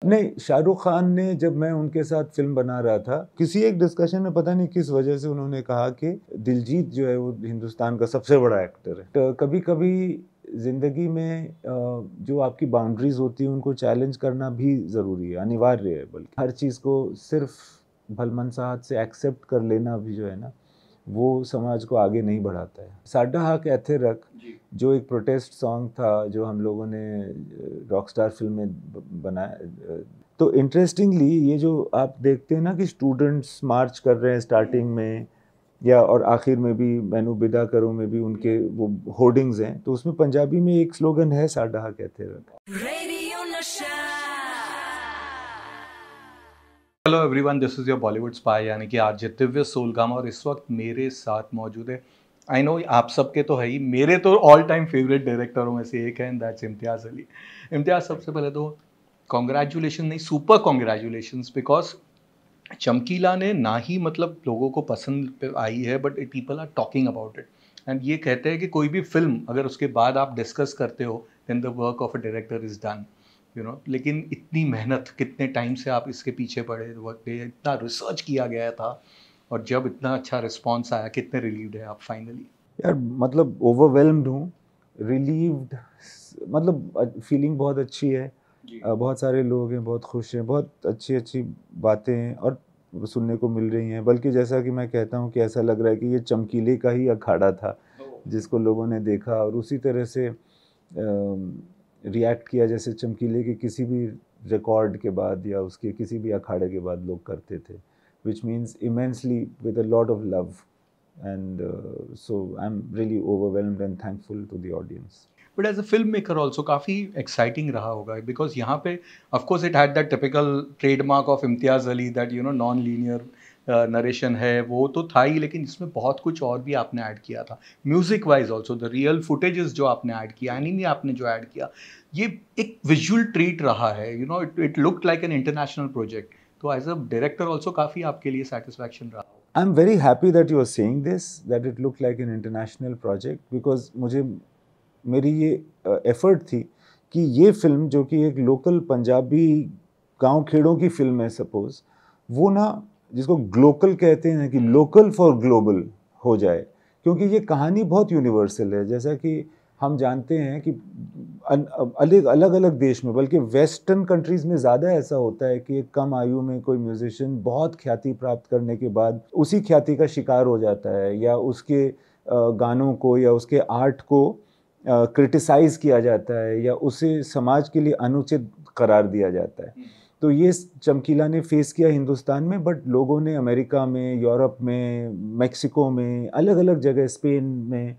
नहीं, शाहरुख खान ने, जब मैं उनके साथ फिल्म बना रहा था, किसी एक डिस्कशन में पता नहीं किस वजह से उन्होंने कहा कि दिलजीत जो है वो हिंदुस्तान का सबसे बड़ा एक्टर है। तो कभी कभी ज़िंदगी में जो आपकी बाउंड्रीज होती है उनको चैलेंज करना भी ज़रूरी है, अनिवार्य है। बल्कि हर चीज़ को सिर्फ भलमनसाहत से एक्सेप्ट कर लेना भी जो है ना, वो समाज को आगे नहीं बढ़ाता है। साडा हक ऐथे रख जो एक प्रोटेस्ट सॉन्ग था, जो हम लोगों ने रॉकस्टार फिल्म में बनाया। तो इंटरेस्टिंगली ये जो आप देखते हैं ना कि स्टूडेंट्स मार्च कर रहे हैं स्टार्टिंग में, या और आखिर में भी मैनू बिदा करूं में भी उनके वो होर्डिंग्स हैं, तो उसमें पंजाबी में एक स्लोगन है, साडा हक ऐथे रख। Hello everyone, this is your Bollywood spy यानी कि आरजे दिव्य सोलगामा, और इस वक्त मेरे साथ मौजूद है, आई नो आप सबके तो है ही, मेरे तो ऑल टाइम फेवरेट डायरेक्टरों में से एक है, एंड दैट्स इम्तियाज़ अली। इम्तियाज़, सबसे पहले तो कॉन्ग्रेचुलेशन नहीं, सुपर कॉन्ग्रेचुलेशंस, बिकॉज चमकीला ने ना ही मतलब लोगों को पसंद आई है, but people are talking about it, and ये कहते हैं कि कोई भी फिल्म अगर उसके बाद आप डिस्कस करते हो then the work of a director is done, you know. लेकिन इतनी मेहनत, कितने टाइम से आप इसके पीछे पड़े, वक्त पे इतना रिसर्च किया गया था, और जब इतना अच्छा रिस्पॉन्स आया, कितने रिलीव्ड है आप फाइनली? यार मतलब ओवरवेल्म्ड हूँ, रिलीव्ड, मतलब फीलिंग बहुत अच्छी है। बहुत सारे लोग हैं, बहुत खुश हैं, बहुत अच्छी अच्छी बातें हैं और सुनने को मिल रही हैं। बल्कि जैसा कि मैं कहता हूँ कि ऐसा लग रहा है कि ये चमकीले का ही अखाड़ा था जिसको लोगों ने देखा और उसी तरह से रिएक्ट किया जैसे चमकीले के किसी भी रिकॉर्ड के बाद या उसके किसी भी अखाड़े के बाद लोग करते थे, which means immensely with a lot of love, and so I'm really overwhelmed and thankful to the audience. But as a film maker also काफ़ी एक्साइटिंग रहा होगा, बिकॉज यहाँ पे of course it had that typical trademark of Imtiaz Ali, that you know non linear narration है, वो तो था ही, लेकिन इसमें बहुत कुछ और भी आपने ऐड किया था, music wise also the real footages जो आपने ऐड किया, एनीमे आपने जो ऐड किया, ये एक विजुअल ट्रीट रहा है, you know, it looked like an international project. तो एज अ डायरेक्टर ऑल्सो काफ़ी आपके लिए सेटिस्फैक्शन रहा। I'm very happy that you are saying this, that it looked like an international project, because मुझे मेरी ये एफर्ट थी कि ये फिल्म जो कि एक लोकल पंजाबी गांव खेड़ों की फिल्म है सपोज, वो ना जिसको ग्लोकल कहते हैं कि लोकल फॉर ग्लोबल हो जाए, क्योंकि ये कहानी बहुत यूनिवर्सल है। जैसा कि हम जानते हैं कि अलग अलग देश में, बल्कि वेस्टर्न कंट्रीज़ में ज़्यादा ऐसा होता है कि एक कम आयु में कोई म्यूजिशियन बहुत ख्याति प्राप्त करने के बाद उसी ख्याति का शिकार हो जाता है, या उसके गानों को या उसके आर्ट को क्रिटिसाइज़ किया जाता है, या उसे समाज के लिए अनुचित करार दिया जाता है। तो ये चमकीला ने फेस किया हिंदुस्तान में, बट लोगों ने अमेरिका में, यूरोप में, मेक्सिको में, अलग अलग जगह, स्पेन में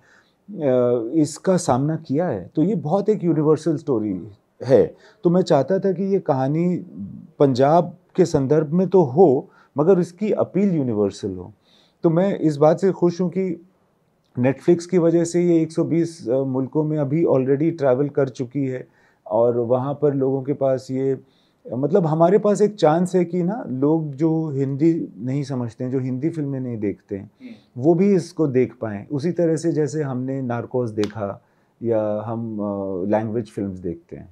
इसका सामना किया है। तो ये बहुत एक यूनिवर्सल स्टोरी है। तो मैं चाहता था कि ये कहानी पंजाब के संदर्भ में तो हो, मगर इसकी अपील यूनिवर्सल हो। तो मैं इस बात से खुश हूँ कि नेटफ्लिक्स की वजह से ये 120 मुल्कों में अभी ऑलरेडी ट्रैवल कर चुकी है, और वहाँ पर लोगों के पास ये, मतलब हमारे पास एक चांस है कि ना लोग जो हिंदी नहीं समझते हैं, जो हिंदी फिल्में नहीं देखते हैं, वो भी इसको देख पाएँ, उसी तरह से जैसे हमने नार्कोस देखा या हम लैंग्वेज फिल्म्स देखते हैं।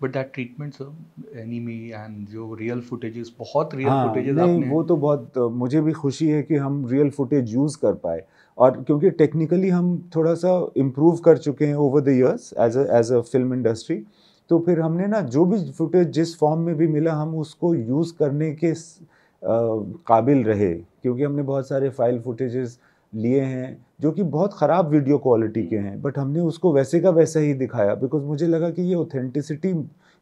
But that treatment sir, anime and जो रियल फुटेजेस, बहुत रियल हाँ, फुटेजेस नहीं आपने, वो तो बहुत, मुझे भी खुशी है कि हम रियल फुटेज यूज़ कर पाए, और क्योंकि टेक्निकली हम थोड़ा सा इम्प्रूव कर चुके हैं over the years as a film industry. तो फिर हमने ना जो भी फुटेज जिस फॉर्म में भी मिला, हम उसको यूज़ करने के काबिल रहे, क्योंकि हमने बहुत सारे फाइल फुटेजेस लिए हैं जो कि बहुत ख़राब वीडियो क्वालिटी के हैं, बट हमने उसको वैसे का वैसा ही दिखाया, बिकॉज मुझे लगा कि ये ऑथेंटिसिटी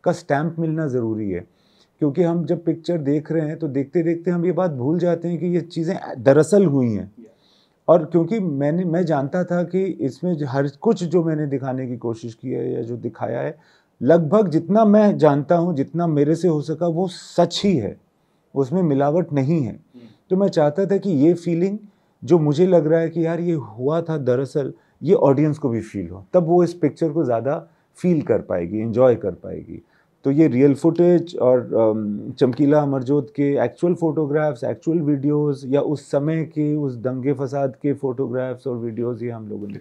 का स्टैम्प मिलना ज़रूरी है। क्योंकि हम जब पिक्चर देख रहे हैं तो देखते देखते हम ये बात भूल जाते हैं कि ये चीज़ें दरअसल हुई हैं। और क्योंकि मैं जानता था कि इसमें हर कुछ जो मैंने दिखाने की कोशिश की है या जो दिखाया है, लगभग जितना मैं जानता हूँ, जितना मेरे से हो सका, वो सच ही है, उसमें मिलावट नहीं है। तो मैं चाहता था कि ये फीलिंग जो मुझे लग रहा है कि यार ये हुआ था दरअसल, ये ऑडियंस को भी फील हो, तब वो इस पिक्चर को ज़्यादा फील कर पाएगी, एंजॉय कर पाएगी। तो ये रियल फुटेज और चमकीला अमरजोत के एक्चुअल फोटोग्राफ्स, एक्चुअल वीडियोस या उस समय के उस दंगे फसाद के फोटोग्राफ्स और वीडियोस ये हम लोगों ने,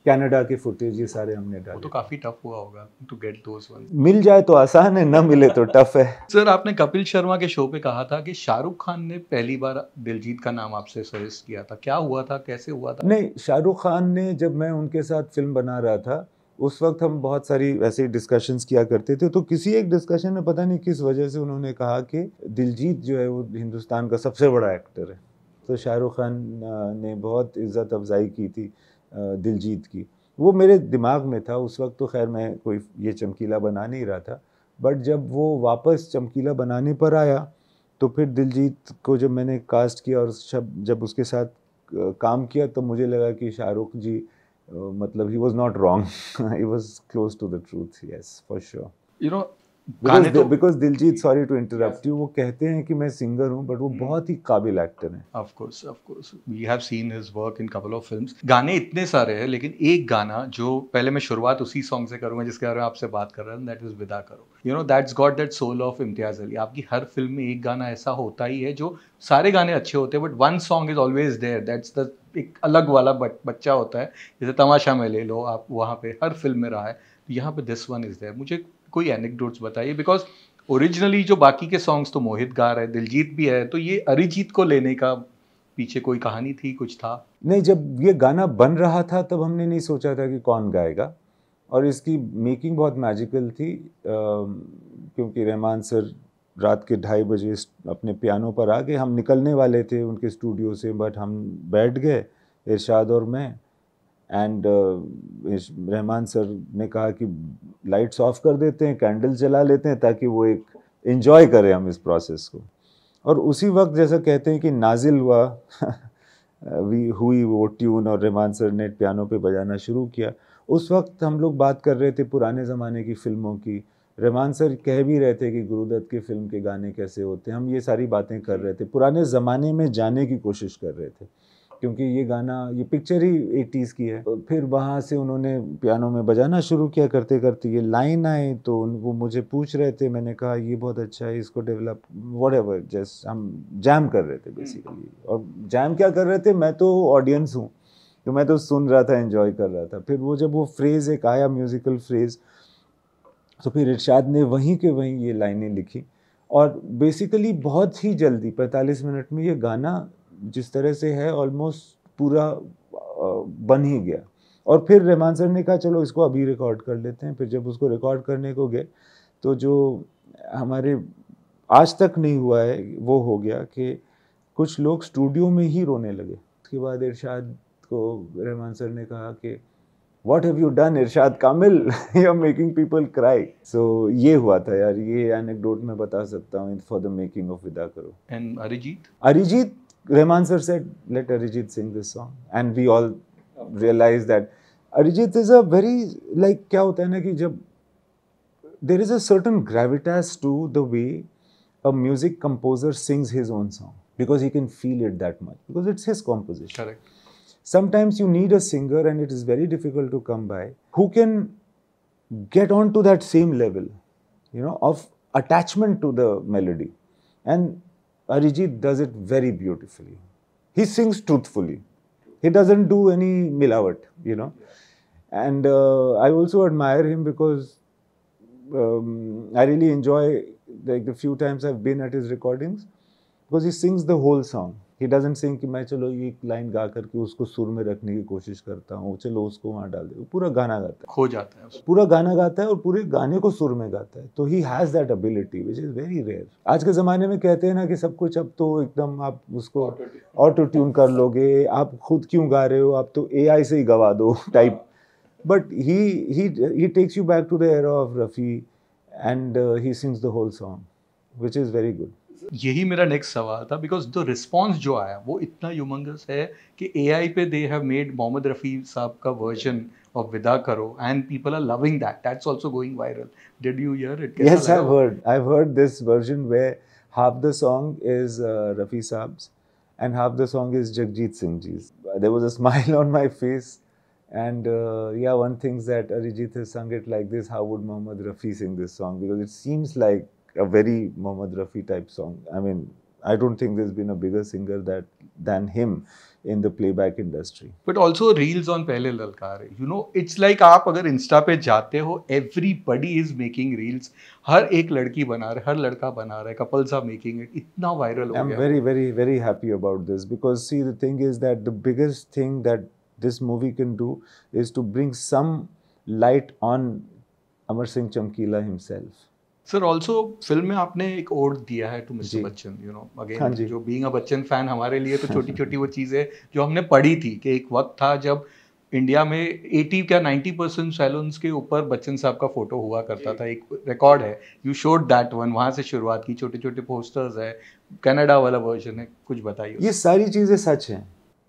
कनाडा के फुटेज ये सारे हमने वो डाले। तो काफी टफ हुआ होगा टू गेट दोस वंस। मिल जाए तो आसान है, ना मिले तो टफ है। सर, आपने कपिल शर्मा के शो पे कहा था कि शाहरुख खान ने पहली बार दिलजीत का नाम आपसे सजेस्ट किया था, क्या हुआ था, कैसे हुआ था? नहीं, शाहरुख खान ने, जब मैं उनके साथ फिल्म बना रहा था उस वक्त हम बहुत सारी ऐसे डिस्कशंस किया करते थे, तो किसी एक डिस्कशन में पता नहीं किस वजह से उन्होंने कहा कि दिलजीत जो है वो हिंदुस्तान का सबसे बड़ा एक्टर है। तो शाहरुख खान ने बहुत इज़्ज़त अफजाई की थी दिलजीत की। वो मेरे दिमाग में था उस वक्त, तो खैर मैं कोई ये चमकीला बना नहीं रहा था, बट जब वो वापस चमकीला बनाने पर आया तो फिर दिलजीत को जब मैंने कास्ट किया और जब उसके साथ काम किया तो मुझे लगा कि शाहरुख जी मतलब he was not wrong. He was close to the truth, yes, for sure. You know, गाने तो because Diljit, sorry to interrupt you, वो कहते हैं कि मैं सिंगर हूँ बट वो बहुत ही काबिल एक्टर हैं। Of course, we have seen his work in couple of films. गाने इतने सारे हैं, लेकिन एक गाना जो पहले मैं शुरुआत उसी सॉन्ग से करूँगा जिसके बारे में आपसे बात कर रहा हूँ, that is विदा करो। You know, that's got that soul of इम्तियाज़ अली। आपकी हर फिल्म में एक गाना ऐसा होता ही है, जो सारे गाने अच्छे होते हैं, but one song is always there, that's the एक अलग वाला बच्चा होता है। जैसे तमाशा में ले लो आप, वहाँ पे हर फिल्म में रहा है, यहाँ पे दिस वन इज देयर। मुझे कोई एनेक्डोट्स बताइए, बिकॉज ओरिजिनली जो बाकी के सॉन्ग्स तो मोहित गा रहे हैं, दिलजीत भी है, तो ये अरिजीत को लेने का पीछे कोई कहानी थी, कुछ था? नहीं, जब ये गाना बन रहा था तब हमने नहीं सोचा था कि कौन गाएगा, और इसकी मेकिंग बहुत मैजिकल थी क्योंकि रहमान सर रात के 2:30 बजे अपने पियानो पर आ गए। हम निकलने वाले थे उनके स्टूडियो से, बट हम बैठ गए, इरशाद और मैं, एंड रहमान सर ने कहा कि लाइट्स ऑफ कर देते हैं, कैंडल जला लेते हैं, ताकि वो एक एंजॉय करें हम इस प्रोसेस को। और उसी वक्त जैसा कहते हैं कि नाजिल हुआ हुई वो ट्यून और रहमान सर ने पियानो पे बजाना शुरू किया। उस वक्त हम लोग बात कर रहे थे पुराने ज़माने की फ़िल्मों की। रहमान सर कह भी रहे थे कि गुरुदत्त के फ़िल्म के गाने कैसे होते हैं। हम ये सारी बातें कर रहे थे, पुराने ज़माने में जाने की कोशिश कर रहे थे, क्योंकि ये गाना, ये पिक्चर ही 80s की है। फिर वहाँ से उन्होंने पियानो में बजाना शुरू किया, करते करते ये लाइन आए तो वो मुझे पूछ रहे थे, मैंने कहा ये बहुत अच्छा है, इसको डेवलप व्हाटएवर, जस्ट हम जैम कर रहे थे बेसिकली। और जैम क्या कर रहे थे, मैं तो ऑडियंस हूँ, तो मैं तो सुन रहा था, एंजॉय कर रहा था। फिर वो जब वो फ्रेज़ एक आया, म्यूज़िकल फ्रेज़, तो फिर इरशाद ने वहीं के वहीं ये लाइनें लिखी, और बेसिकली बहुत ही जल्दी 45 मिनट में ये गाना जिस तरह से है ऑलमोस्ट पूरा बन ही गया। और फिर रहमान सर ने कहा चलो इसको अभी रिकॉर्ड कर लेते हैं। फिर जब उसको रिकॉर्ड करने को गए तो जो हमारे आज तक नहीं हुआ है वो हो गया कि कुछ लोग स्टूडियो में ही रोने लगे। उसके बाद इरशाद को रहमान सर ने कहा कि What have you done, Irshad Kamil? You're making people cry. So ये हुआ था यार, ये एनेक्डोट मैं बता सकता हूँ for the making of विदा करो। And Arijit? Arijit, Rahman sir said, let Arijit sing this song, and we all realized that Arijit is a very, like, क्या होता है ना कि जब there is a certain gravitas to the way a music composer sings his own song, because he can feel it that much, because it's his composition. Correct. Sometimes you need a singer, and it is very difficult to come by, who can get on to that same level, you know, of attachment to the melody. And Arijit does it very beautifully. He sings truthfully. He doesn't do any milavat, you know. And I also admire him because I really enjoy, like, the few times I've been at his recordings, because he sings the whole song. He doesn't sing कि मैं चलो ये line गा करके उसको सुर में रखने की कोशिश करता हूँ, चलो उसको वहाँ डाल दे। वो पूरा गाना गाता है, खो जाता है, पूरा गाना गाता है और पूरे गाने को सुर में गाता है। तो he has that ability which is very rare. आज के ज़माने में कहते हैं ना कि सब कुछ अब तो एकदम आप उसको ऑटो ट्यून कर लोगे, आप खुद क्यों गा रहे हो, आप तो AI से ही गवा दो type. But he takes you back to the era of Rafi, and he sings the whole song, which is very good. यही मेरा नेक्स्ट सवाल था, बिकॉज द रिस्पॉन्स जो आया वो इतना ह्यूमंगस है कि AI पे they have made Mohammed Rafi Sahab का version of Vida Karo, and people are loving that, that's also going viral. Did you hear it? Yes, I've heard this version where half the song is Rafi Saab's and half the song is Jagjit Singh ji's. There was a smile on my face, And yeah, one thing that Arijit has sung it like this. How would Mohammed Rafi sing this song? Because it seems like a very Mohammed Rafi type song. I mean, I don't think there's been a bigger singer than him in the playback industry. But also reels on पहले ललकार है, you know it's like आप अगर Insta पे जाते हो everybody is making reels, हर एक लड़की बना रहा है, हर लड़का बना रहा है, कपल्स आर मेकिंग इट, इतना वायरल हो I'm गया। very, very, very happy about this because see, the thing is that the biggest thing that this movie can do is to bring some light on Amar Singh Chamkila himself. Sir also film में आपने एक ode दिया है to mister ji. Bachchan, you know हाँ again ji. जो being अ Bachchan fan हमारे लिए तो छोटी छोटी वो चीज़ें जो हमने पढ़ी थी कि एक वक्त था जब इंडिया में 80 क्या 90% सैलून्स के ऊपर बच्चन साहब का फोटो हुआ करता था, एक रिकॉर्ड है, यू शोड दैट वन, वहाँ से शुरुआत की, छोटे छोटे पोस्टर्स है, कनाडा वाला वर्जन है, कुछ बताइए। ये सारी चीज़ें सच हैं,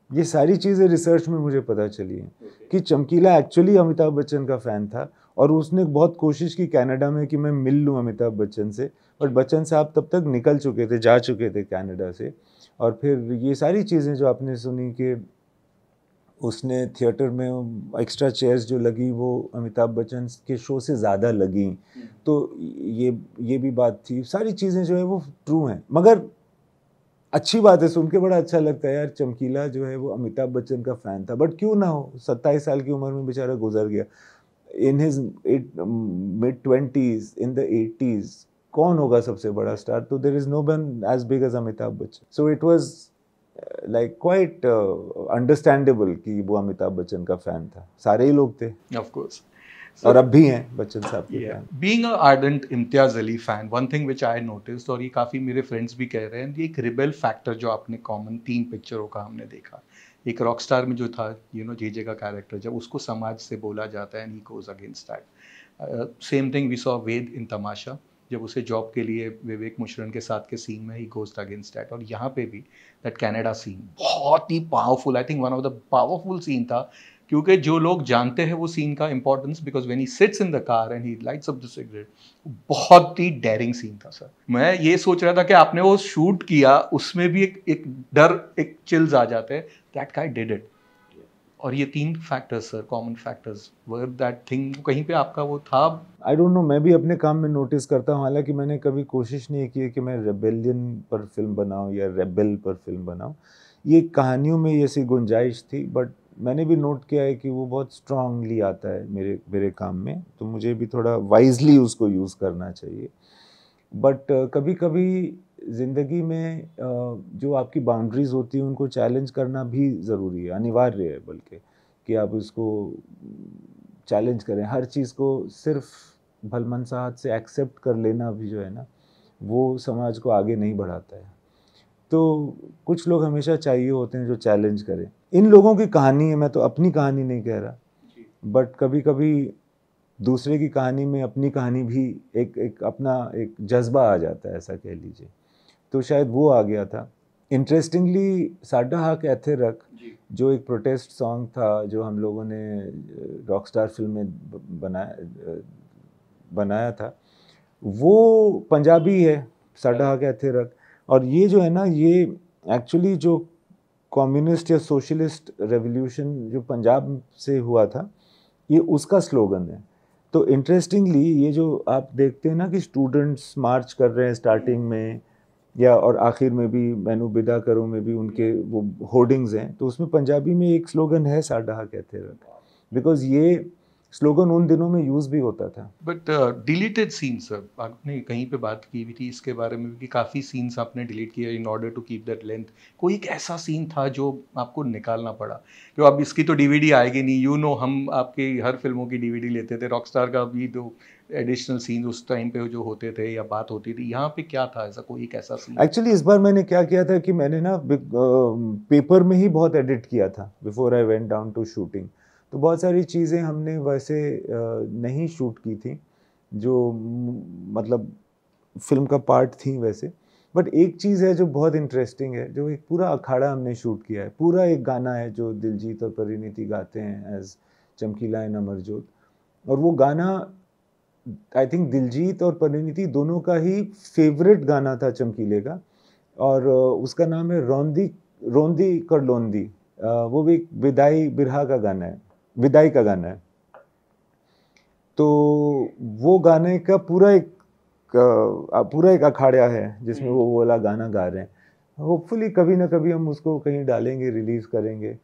ये सारी चीज़ें रिसर्च में मुझे पता चली हैं कि चमकीला एक्चुअली अमिताभ बच्चन का फ़ैन था और उसने बहुत कोशिश की कनाडा में कि मैं मिल लूँ अमिताभ बच्चन से, बट बच्चन साहब तब तक निकल चुके थे, जा चुके थे कनाडा से। और फिर ये सारी चीज़ें जो आपने सुनी कि उसने थिएटर में एक्स्ट्रा चेयर्स जो लगी वो अमिताभ बच्चन के शो से ज़्यादा लगी, तो ये भी बात थी। सारी चीज़ें जो है वो ट्रू हैं, मगर अच्छी बात है, सुन के बड़ा अच्छा लगता है यार, चमकीला जो है वो अमिताभ बच्चन का फ़ैन था, बट क्यों ना हो, 27 साल की उम्र में बेचारा गुजर गया। In his mid-20s, in the 80s कौन होगा सबसे बड़ा स्टार, तो there is no one as big as Amitabh Bachchan. So it was like quite understandable कि वो अमिताभ बच्चन का फ़ैन था, सारे ही लोग थे ऑफ कोर्स। और अब भी हैं बच्चन साहब के Yeah, fan. being a ardent Imtiaz Ali fan, one thing which I noticed और ये काफ़ी मेरे फ्रेंड्स भी कह रहे हैं, ये एक रिबेल फैक्टर जो आपने कॉमन 3 पिक्चरों का हमने देखा, एक रॉकस्टार में जो था, यू नो जेजे का कैरेक्टर, जब उसको समाज से बोला जाता है and he goes against that, same thing we saw Ved in Tamasha, जब उसे जॉब के लिए विवेक मुशरन के साथ के सीन में ही गोज अगेंस्ट दैट, और यहाँ पे भी दैट कनाडा सीन बहुत ही powerful, I think one of the powerful scene था, क्योंकि जो लोग जानते हैं वो सीन का importance, because when he sits in the car and he lights up the cigarette, बहुत ही डेयरिंग सीन था सर। मैं ये सोच रहा था कि आपने वो शूट किया, उसमें भी एक डर, एक चिल्स आ जाते हैं, दैट गाय डिड इट। और ये 3 factors sir, common factors, were that thing कहीं पे आपका वो था? आई डोंट नो, मैं भी अपने काम में नोटिस करता हूँ, हालांकि मैंने कभी कोशिश नहीं की है कि मैं रेबेलियन पर फिल्म बनाऊँ या रेबेल पर फिल्म बनाऊँ। ये कहानियों में ऐसी गुंजाइश थी, बट मैंने भी नोट किया है कि वो बहुत स्ट्रांगली आता है मेरे काम में, तो मुझे भी थोड़ा वाइजली उसको यूज़ करना चाहिए। बट कभी कभी ज़िंदगी में जो आपकी बाउंड्रीज़ होती हैं उनको चैलेंज करना भी ज़रूरी है, अनिवार्य है बल्कि, कि आप उसको चैलेंज करें। हर चीज़ को सिर्फ भलमनसाहत से एक्सेप्ट कर लेना भी जो है ना, वो समाज को आगे नहीं बढ़ाता है। तो कुछ लोग हमेशा चाहिए होते हैं जो चैलेंज करें। इन लोगों की कहानी है, मैं तो अपनी कहानी नहीं कह रहा, बट कभी कभी दूसरे की कहानी में अपनी कहानी भी एक अपना एक जज्बा आ जाता है, ऐसा कह लीजिए। तो शायद वो आ गया था। इंटरेस्टिंगली साडा हक एथे रख, जो एक प्रोटेस्ट सॉन्ग था जो हम लोगों ने रॉकस्टार फिल्म में बनाया था, वो पंजाबी है, साडा हक एथे रख। और ये जो है ना, ये एक्चुअली जो कम्युनिस्ट या सोशलिस्ट रेवोल्यूशन जो पंजाब से हुआ था, ये उसका स्लोगन है। तो इंटरेस्टिंगली ये जो आप देखते हैं ना कि स्टूडेंट्स मार्च कर रहे हैं स्टार्टिंग में, या और आखिर में भी मैनू बिदा करूँ में भी उनके वो होर्डिंग्स हैं, तो उसमें पंजाबी में एक स्लोगन है, साडा कहते हैं, बिकॉज ये स्लोगन उन दिनों में यूज़ भी होता था। बट डिलीटेड सीन सर, आपने कहीं पे बात की भी थी इसके बारे में कि काफ़ी सीन्स आपने डिलीट किए in order to keep that length, कोई एक ऐसा सीन था जो आपको निकालना पड़ा कि अब इसकी तो डीवीडी आएगी नहीं, यू नो हम आपकी हर फिल्मों की डीवीडी लेते थे, रॉकस्टार का भी तो एडिशनल सीन उस टाइम पे जो होते थे या बात होती थी, यहाँ पे क्या था ऐसा कोई एक ऐसा सीन? एक्चुअली इस बार मैंने क्या किया था कि मैंने ना पेपर में ही बहुत एडिट किया था before I went down to shooting. तो बहुत सारी चीज़ें हमने वैसे नहीं शूट की थी जो मतलब फिल्म का पार्ट थी वैसे। बट एक चीज़ है जो बहुत इंटरेस्टिंग है, जो एक पूरा अखाड़ा हमने शूट किया है, पूरा एक गाना है जो दिलजीत और परिणीति गाते हैं एज चमकीला इन अमरजोत। और वो गाना आई थिंक दिलजीत और परिणीति दोनों का ही फेवरेट गाना था चमकीले का, और उसका नाम है रोंदी रोंदी कर लोंदी। वो भी एक विदाई बिरहा का गाना है। विदाई का गाना है। तो वो गाने का पूरा एक अखाड़ा है जिसमें वो वाला गाना गा रहे हैं। होपफुली कभी ना कभी हम उसको कहीं डालेंगे, रिलीज करेंगे।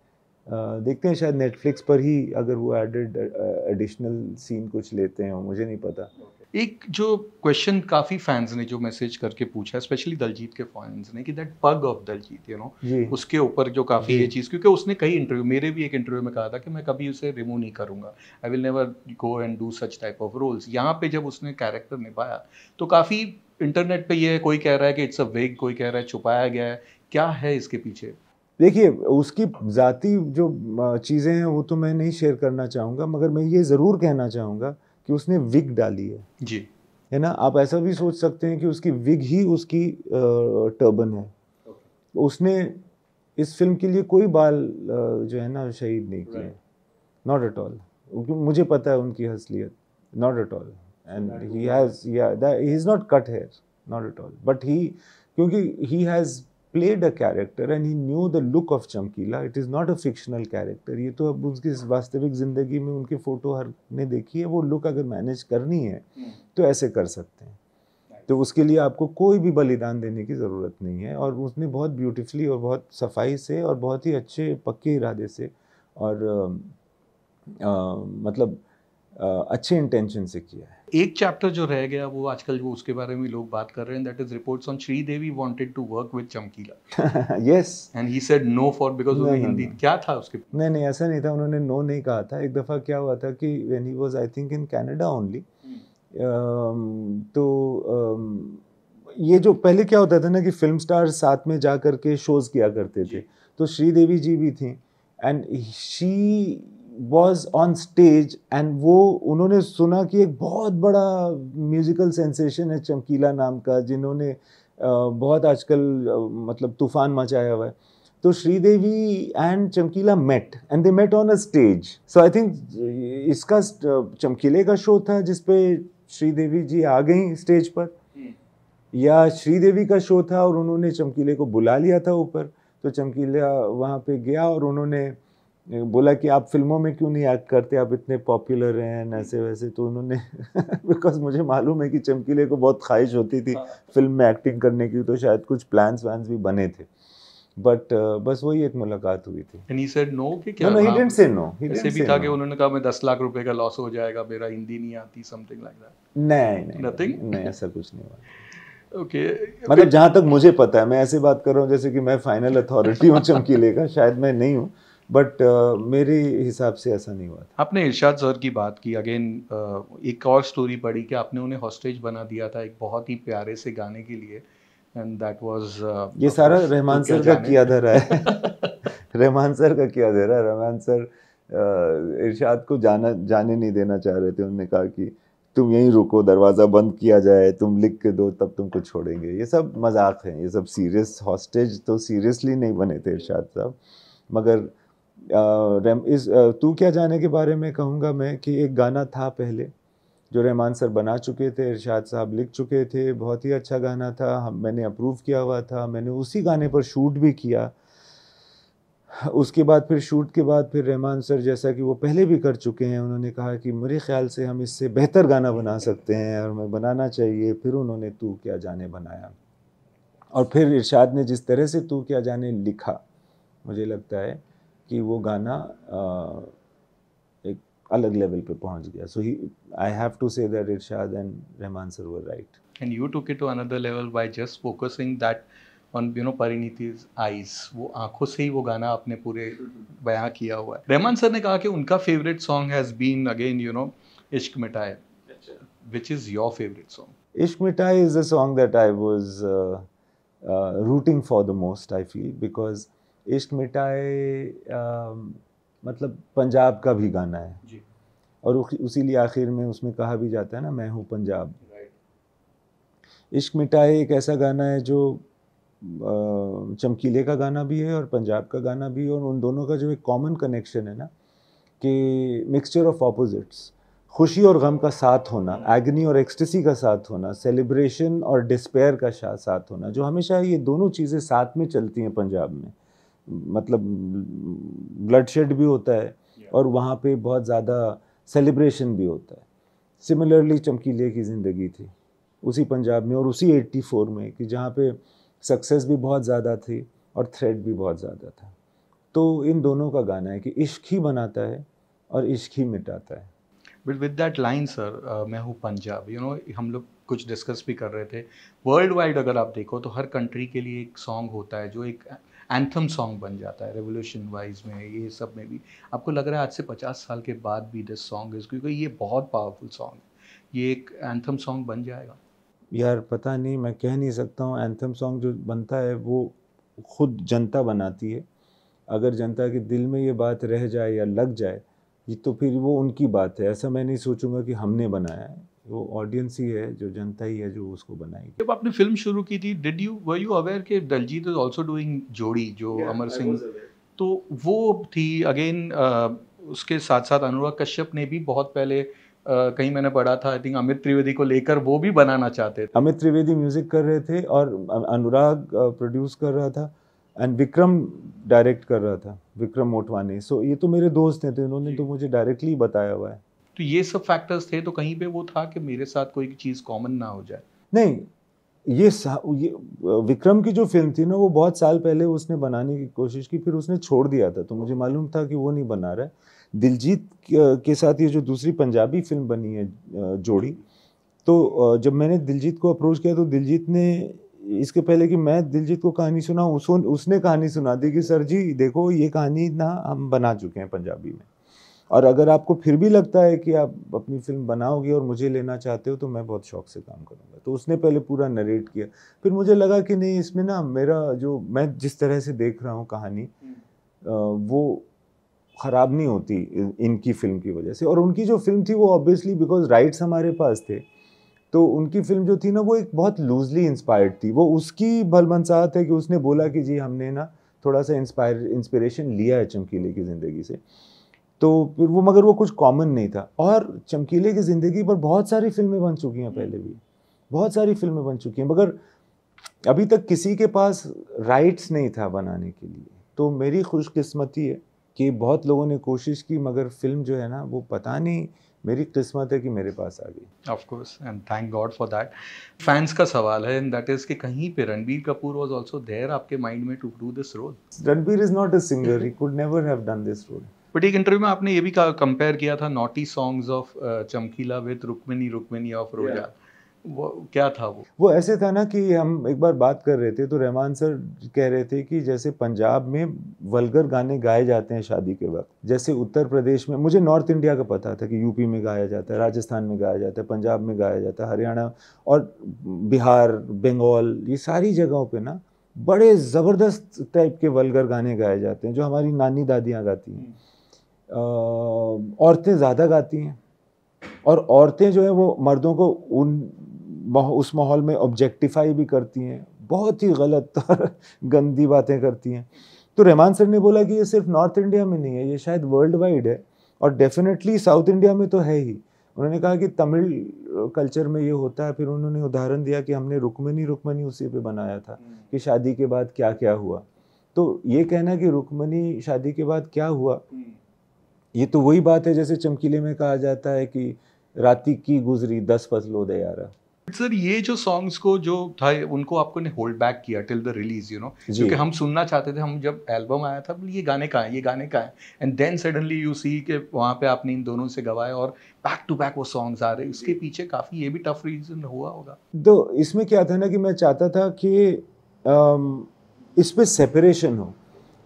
देखते हैं, शायद नेटफ्लिक्स पर ही अगर वो एडिशनल सीन कुछ लेते हैं, मुझे नहीं पता। एक जो क्वेश्चन काफी फैंस ने जो मैसेज करके पूछा, स्पेशली दलजीत के फैंस ने, कि दैट पग ऑफ दलजीत, यू नो, उसके ऊपर जो काफी ये चीज, क्योंकि उसने कई इंटरव्यू, मेरे भी एक इंटरव्यू में कहा था कि मैं कभी उसे रिमूव नहीं करूंगा, I will never go and do such type of roles. यहाँ पे जब उसने कैरेक्टर निभाया तो काफी इंटरनेट पे ये कोई कह रहा है कि इट्स अ विग, कोई कह रहा है छुपाया गया है, क्या है इसके पीछे? देखिए, उसकी ज़ाती जो चीज़ें हैं वो तो मैं नहीं शेयर करना चाहूँगा, मगर मैं ये ज़रूर कहना चाहूँगा कि उसने विग डाली है जी, है ना। आप ऐसा भी सोच सकते हैं कि उसकी विग ही उसकी टर्बन है। उसने इस फिल्म के लिए कोई बाल जो है ना शहीद नहीं किए, नॉट एट ऑल। मुझे पता है उनकी असलियत, not at all. And he has, he is not cut here, not at all, but क्योंकि he has played a character and he knew the look of चमकीला. It is not a fictional character. ये तो अब उसकी वास्तविक ज़िंदगी में उनकी फ़ोटो हर ने देखी है। वो लुक अगर मैनेज करनी है तो ऐसे कर सकते हैं। तो उसके लिए आपको कोई भी बलिदान देने की ज़रूरत नहीं है, और उसने बहुत ब्यूटीफुली और बहुत सफाई से और बहुत ही अच्छे पक्के इरादे से और मतलब अच्छे इंटेंशन से किया है। एक चैप्टर जो रह गया वो आजकल वो उसके बारे में लोग बात कर रहे हैं, that is reports on Sridevi wanted to work with Chamkila. Yes, and he said no for because उन्हें हिंदी, क्या था उसके? नहीं, ऐसा नहीं था, उन्होंने नो नहीं कहा था। एक दफ़ा क्या हुआ था कि when he was I think in Canada only, तो ये जो पहले क्या होता था ना कि फिल्म स्टार्स साथ में जा कर के शोज़ किया करते थे, तो श्रीदेवी जी भी थी and she was on stage, and वो उन्होंने सुना कि एक बहुत बड़ा म्यूजिकल सेंसेशन है चमकीला नाम का, जिन्होंने बहुत आजकल मतलब तूफान मचाया हुआ है। तो Sridevi and Chamkila met and they met on a stage. So I think इसका चमकीले का शो था जिसपे श्रीदेवी जी आ गई स्टेज पर, या श्रीदेवी का शो था और उन्होंने चमकीले को बुला लिया था ऊपर। तो चमकीला वहाँ पे गया और उन्होंने बोला कि आप फिल्मों में क्यों नहीं एक्ट करते, आप इतने पॉपुलर हैं ऐसे वैसे। तो उन्होंने बिकॉज मुझे मालूम है कि चमकीले को बहुत ख्वाहिश होती थी फिल्म में एक्टिंग करने की, तो शायद कुछ प्लान्स वैन्स भी बने थे, बट बस वही एक मुलाकात हुई थी। And he said no कि क्या? No, he didn't say no. ऐसे भी था कि उन्होंने कहा मैं 10 लाख रुपए का लॉस हो जाएगा, मेरा हिंदी नहीं आती, समथिंग लाइक दैट। नहीं, Nothing? नहीं, ऐसा कुछ नहीं हुआ। ओके, मतलब जहाँ तक मुझे पता है, मैं ऐसे बात कर रहा हूँ जैसे कि मैं फाइनल अथॉरिटी हूँ चमकीले का, शायद मैं नहीं हूँ, बट मेरे हिसाब से ऐसा नहीं हुआ था। आपने इरशाद सर की बात की, अगेन एक और स्टोरी पढ़ी कि आपने उन्हें हॉस्टेज बना दिया था एक बहुत ही प्यारे से गाने के लिए, एंड दैट वाज ये सारा रहमान सर का किया धरा है। रहमान सर का किया धरा। रहमान सर इरशाद को जाने नहीं देना चाह रहे थे। उन्होंने कहा कि तुम यहीं रुको, दरवाज़ा बंद किया जाए, तुम लिख के दो, तब तुमको छोड़ेंगे। ये सब मजाक है, ये सब सीरियस, हॉस्टेज तो सीरियसली नहीं बने थे इरशाद साहब। मगर तू क्या जाने के बारे में कहूँगा मैं कि एक गाना था पहले जो रहमान सर बना चुके थे, इरशाद साहब लिख चुके थे, बहुत ही अच्छा गाना था, मैंने अप्रूव किया हुआ था, मैंने उसी गाने पर शूट भी किया। उसके बाद फिर शूट के बाद फिर रहमान सर, जैसा कि वो पहले भी कर चुके हैं, उन्होंने कहा कि मेरे ख्याल से हम इससे बेहतर गाना बना सकते हैं और हमें बनाना चाहिए। फिर उन्होंने तू क्या जाने बनाया, और फिर इरशाद ने जिस तरह से तू क्या जाने लिखा, मुझे लगता है कि वो गाना एक अलग लेवल पे पहुंच गया। So I have to say that Irshad and Rahman sir were right. And you took it to another level by just focusing that on you know Parineeti's eyes, वो आंखों से ही वो गाना आपने पूरे बयां किया हुआ है। रहमान सर ने कहा कि उनका favourite song has been again you know Ishq Mitaye, which is your favourite song? Ishq Mitaye is a song that I was rooting for the most, I feel, because इश्क मिटाए मतलब पंजाब का भी गाना है जी, और उसी लिए आखिर में उसमें कहा भी जाता है ना, मैं हूँ पंजाब। इश्क मिटाए एक ऐसा गाना है जो चमकीले का गाना भी है और पंजाब का गाना भी है, और उन दोनों का जो एक कॉमन कनेक्शन है ना कि मिक्सचर ऑफ ऑपोजिट्स, खुशी और गम का साथ होना, एग्नी और एक्सटेसी का साथ होना, सेलिब्रेशन और डिस्पेयर का साथ होना, जो हमेशा ये दोनों चीज़ें साथ में चलती हैं पंजाब में। मतलब ब्लडशेड भी होता है, और वहाँ पे बहुत ज़्यादा सेलिब्रेशन भी होता है। सिमिलरली चमकीले की ज़िंदगी थी उसी पंजाब में और उसी 84 में, कि जहाँ पे सक्सेस भी बहुत ज़्यादा थी और थ्रेट भी बहुत ज़्यादा था। तो इन दोनों का गाना है कि इश्क ही बनाता है और इश्क ही मिटाता है। But with that line sir, मैं हूँ पंजाब, हम लोग कुछ डिस्कस भी कर रहे थे, वर्ल्ड वाइड अगर आप देखो तो हर कंट्री के लिए एक सॉन्ग होता है जो एक एंथम सॉन्ग बन जाता है, रेवोल्यूशन वाइज में ये सब में भी। आपको लग रहा है आज से 50 साल के बाद भी दिस सॉन्ग इज, क्योंकि ये बहुत पावरफुल सॉन्ग है, ये एक एंथम सॉन्ग बन जाएगा? यार पता नहीं, मैं कह नहीं सकता हूँ। एंथम सॉन्ग जो बनता है वो खुद जनता बनाती है। अगर जनता के दिल में ये बात रह जाए या लग जाए, ये तो फिर वो उनकी बात है। ऐसा मैं नहीं सोचूंगा कि हमने बनाया है, वो ऑडियंस ही है, जो जनता ही है जो उसको बनाएगी। जब आपने फिल्म शुरू की थी, वर यू अवेयर कि दलजीत इज आल्सो डूइंग जोड़ी, जो अमर सिंह, तो वो थी अगेन, उसके साथ साथ अनुराग कश्यप ने भी बहुत पहले, कहीं मैंने पढ़ा था, आई थिंक अमित त्रिवेदी को लेकर वो भी बनाना चाहते थे। अमित त्रिवेदी म्यूजिक कर रहे थे और अनुराग प्रोड्यूस कर रहा था एंड विक्रम डायरेक्ट कर रहा था, विक्रम मोटवानी। सो ये तो मेरे दोस्त हैं, तो इन्होंने तो मुझे डायरेक्टली बताया हुआ है। तो ये सब फैक्टर्स थे, तो कहीं पे वो था कि मेरे साथ कोई चीज़ कॉमन ना हो जाए। नहीं, ये विक्रम की जो फिल्म थी ना, वो बहुत साल पहले उसने बनाने की कोशिश की, फिर उसने छोड़ दिया था, तो मुझे मालूम था कि वो नहीं बना रहा है। दिलजीत के साथ ये जो दूसरी पंजाबी फिल्म बनी है जोड़ी, तो जब मैंने दिलजीत को अप्रोच किया तो दिलजीत ने, इसके पहले कि मैं दिलजीत को कहानी सुनाऊं, उसने कहानी सुना दी कि सर जी देखो, ये कहानी ना हम बना चुके हैं पंजाबी में, और अगर आपको फिर भी लगता है कि आप अपनी फिल्म बनाओगे और मुझे लेना चाहते हो तो मैं बहुत शौक से काम करूँगा। तो उसने पहले पूरा नरेट किया, फिर मुझे लगा कि नहीं, इसमें ना मेरा जो, मैं जिस तरह से देख रहा हूँ कहानी, वो ख़राब नहीं होती इनकी फिल्म की वजह से। और उनकी जो फिल्म थी वो ऑब्वियसली बिकॉज राइट्स हमारे पास थे, तो उनकी फिल्म जो थी ना वो एक बहुत लूजली इंस्पायर्ड थी। वो उसकी भलमनसाहत है कि उसने बोला कि जी हमने ना थोड़ा सा इंस्पिरेशन लिया है चमकीले की ज़िंदगी से, तो फिर वो, मगर वो कुछ कॉमन नहीं था। और चमकीले की ज़िंदगी पर बहुत सारी फिल्में बन चुकी हैं पहले भी, बहुत सारी फिल्में बन चुकी हैं, मगर अभी तक किसी के पास राइट्स नहीं था बनाने के लिए। तो मेरी खुशकिस्मती है कि बहुत लोगों ने कोशिश की, मगर फिल्म जो है ना वो पता नहीं, मेरी किस्मत है कि मेरे पास आ गई। Of course, and thank God for that. Fans का सवाल है, एंड दैट इज कि कहीं पे Ranbir Kapoor was also there आपके माइंड में to do this role? Ranbir is not a singer, he could never have done this role. But एक interview में आपने ये भी कंपेयर किया था naughty songs of Chamkila with Rukmini Rukmini of Roja. वो क्या था वो ऐसे था ना कि हम एक बार बात कर रहे थे, तो रहमान सर कह रहे थे कि जैसे पंजाब में वल्गर गाने गाए जाते हैं शादी के वक्त, जैसे उत्तर प्रदेश में, मुझे नॉर्थ इंडिया का पता था कि यूपी में गाया जाता है, राजस्थान में गाया जाता है, पंजाब में गाया जाता है, हरियाणा और बिहार, बंगाल, ये सारी जगहों पे ना बड़े ज़बरदस्त टाइप के वल्गर गाने गाए जाते हैं जो हमारी नानी दादियाँ गाती हैं। औरतें ज़्यादा गाती हैं, और औरतें जो है वो मर्दों को उस माहौल में ऑब्जेक्टिफाई भी करती हैं, बहुत ही गलत और गंदी बातें करती हैं। तो रहमान सर ने बोला कि ये सिर्फ नॉर्थ इंडिया में नहीं है, ये शायद वर्ल्ड वाइड है, और डेफिनेटली साउथ इंडिया में तो है ही। उन्होंने कहा कि तमिल कल्चर में ये होता है। फिर उन्होंने उदाहरण दिया कि हमने रुक्मिनी रुक्मिनी उसी पे बनाया था कि शादी के बाद क्या क्या हुआ। तो ये कहना कि रुक्मिनी शादी के बाद क्या हुआ, ये तो वही बात है जैसे चमकीले में कहा जाता है कि राती की गुजरी 10 फसलों दे यारा। सर ये जो सॉन्ग्स को जो था उनको आपको ने होल्ड बैक किया टिल द रिलीज, क्योंकि हम सुनना चाहते थे, हम जब एल्बम आया था ये गाने कहाँ हैं, ये गाने कहाँ हैं, and then suddenly you see कि वहाँ पे आपने इन दोनों से गवाए और बैक टू बैक वो सॉन्ग्स आ रहे, उसके पीछे काफ़ी ये भी टफ रीजन हुआ होगा। तो इसमें क्या था ना कि मैं चाहता था कि इस पे सेपरेशन हो,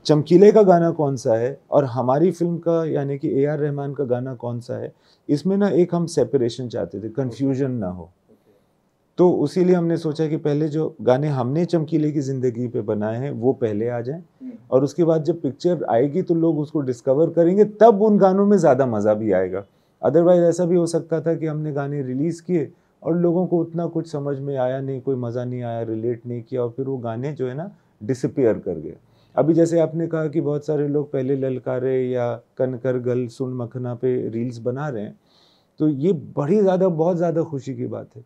चमकीले का गाना कौन सा है और हमारी फिल्म का यानी कि ए आर रहमान का गाना कौन सा है, इसमें ना एक हम सेपरेशन चाहते थे, कन्फ्यूजन ना हो। तो उसीलिए हमने सोचा कि पहले जो गाने हमने चमकीले की ज़िंदगी पे बनाए हैं वो पहले आ जाएं, और उसके बाद जब पिक्चर आएगी तो लोग उसको डिस्कवर करेंगे, तब उन गानों में ज़्यादा मज़ा भी आएगा। अदरवाइज़ ऐसा भी हो सकता था कि हमने गाने रिलीज़ किए और लोगों को उतना कुछ समझ में आया नहीं, कोई मज़ा नहीं आया, रिलेट नहीं किया, और फिर वो गाने जो है ना डिसअपीयर कर गए। अभी जैसे आपने कहा कि बहुत सारे लोग पहले ललकारे या कनकर गल सुन मखना पे रील्स बना रहे हैं, तो ये बहुत ज़्यादा खुशी की बात है।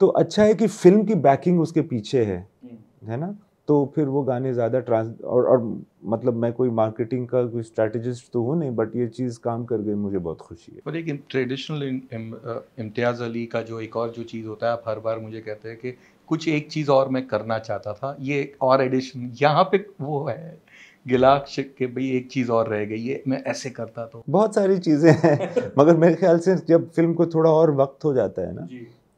तो अच्छा है कि फिल्म की बैकिंग उसके पीछे है ना, तो फिर वो गाने ज़्यादा और मतलब मैं कोई मार्केटिंग का कोई स्ट्रैटेजिस्ट तो हूँ नहीं, बट ये चीज़ काम कर गई, मुझे बहुत खुशी है। और एक ट्रेडिशनल इम्तियाज़ अली का जो एक और जो चीज़ होता है, आप हर बार मुझे कहते हैं कि कुछ एक चीज़ और मैं करना चाहता था, ये एक और एडिशन यहाँ पे वो है गिला के भाई एक चीज़ और रह गई, ये मैं ऐसे करता तो बहुत सारी चीज़ें हैं मगर मेरे ख्याल से जब फिल्म को थोड़ा और वक्त हो जाता है ना,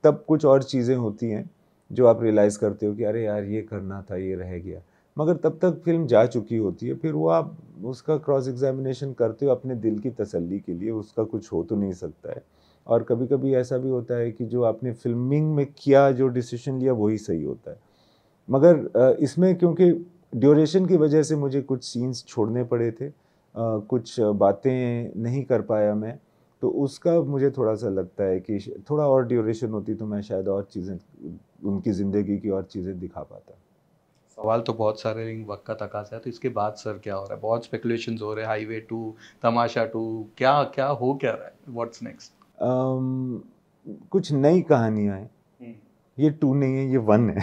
तब कुछ और चीज़ें होती हैं जो आप रियलाइज़ करते हो कि अरे यार ये करना था, ये रह गया, मगर तब तक फिल्म जा चुकी होती है। फिर वो आप उसका क्रॉस एग्जामिनेशन करते हो अपने दिल की तसल्ली के लिए, उसका कुछ हो तो नहीं सकता है। और कभी कभी ऐसा भी होता है कि जो आपने फिल्मिंग में किया, जो डिसीजन लिया, वही सही होता है। मगर इसमें क्योंकि ड्यूरेशन की वजह से मुझे कुछ सीन्स छोड़ने पड़े थे, कुछ बातें नहीं कर पाया मैं, तो उसका मुझे थोड़ा सा लगता है कि थोड़ा और ड्यूरेशन होती तो मैं शायद और चीज़ें, उनकी ज़िंदगी की और चीज़ें दिखा पाता। सवाल तो बहुत सारे, लेकिन वक्त का तकाजा है। तो इसके बाद सर क्या हो रहा है? बहुत स्पेकुलेशंस हो रहे हैं, हाईवे 2, तमाशा 2, क्या क्या हो क्या रहा है? What's next? कुछ नई कहानियाँ हैं, ये 2 नहीं है, ये 1 है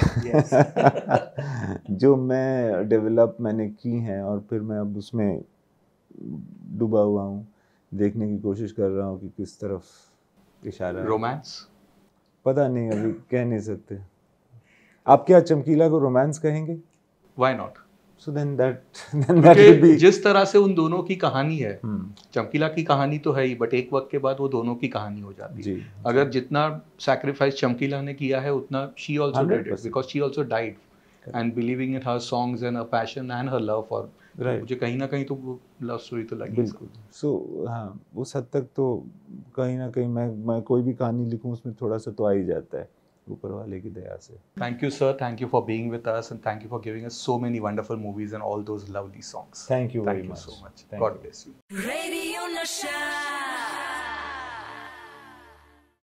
जो मैं डेवलप मैंने की हैं, और फिर मैं अब उसमें डूबा हुआ हूँ, देखने की कोशिश कर रहा हूँ कि किस तरफ इशारा है। रोमांस? पता नहीं, अभी कह नहीं सकते। आप क्या चमकीला को रोमांस कहेंगे? Why not? So then that will be. जिस तरह से उन दोनों की कहानी है, चमकीला की कहानी तो है ही, बट एक वक्त के बाद वो दोनों की कहानी हो जाती है। अगर जितना सैक्रिफाइस चमकीला ने किया है, उतना she also did it, because she also died and believing in her songs and her passion and her love for, मुझे कहीं ना कहीं तो वो लव स्टोरी तो लगी। बिल्कुल। सो हाँ, उस हद तक तो कहीं ना कहीं मैं कोई भी कहानी लिखूं, उसमें थोड़ा सा तो आ ही जाता है, ऊपर वाले की दया से। Thank you, sir. Thank you for being with us, and thank you for giving us so many wonderful movies and all those lovely songs. Thank you very much. So much. Thank God you. bless you. Radio Nasha.